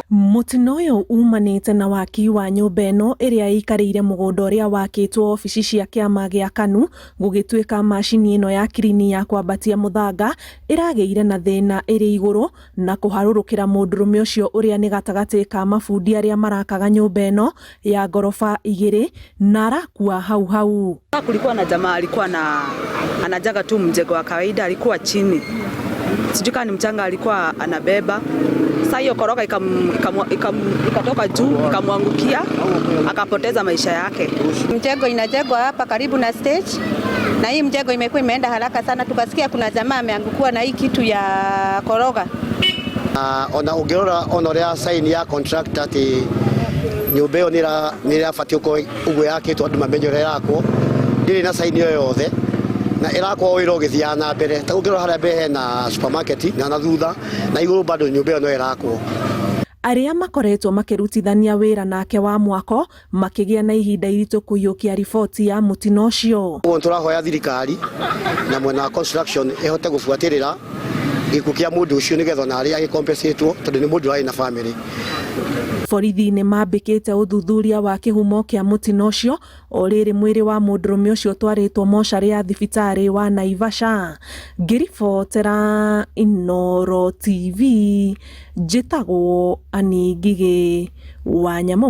Mutino uyu umanite na waki wa nyumba ino iria ikarire mugunda uria wakitwo ofici cia kiama gia KANU gugituika macini ino ya kirini ya kwambatia muthanga irageire na thina iri iguru na kuharurukira mundurume ucio uria ni gatagati ka mafundi aria marakaga nyumba ino ya gorofa 2 na arakua hau hau. Kulikuwa na jamaa alikuwa anajaga tu mjengo wa kawaida, alikuwa chini, sijui kama ni mchanga alikuwa anabeba. Sasa hiyo koroga ikatoka juu ikamwangukia akapoteza maisha yake. Mjengo inajengwa hapa karibu na stage, na hii mjengo imekuwa imeenda haraka sana, tukasikia kuna jamaa ameangukiwa na hii kitu ya koroga. Ona ungirora onoria sign ya contract ati nyumba iyo nirafatio ko ugo yake to andu mamenyore yakwo ndiri na sign yo yothe na irakwo wiro githia na mbere ta ungirora haria mbere na supermarket na thutha na iguru bado nyumba iyo no irakwo. Aria makoretwo makirutithania wira nake wa mwako makigia na ihinda iritu kuyukia riboti ya mutino ucio. Turahoya thirikari na mwena wa construction ehote gufuatirira gikukia mundu ucio nigetha na aria agikompensatwo tondu ni mundu ari na family. Borithi ni mambikite uthuthuria wa kihumo kia mutino ucio oriri mwiri wa mundurume ucio twaritwo mochari ya thibitari wa Naivasha. Ngiribotera Inooro TV, njitagwo Ani Ngigi Wanyama.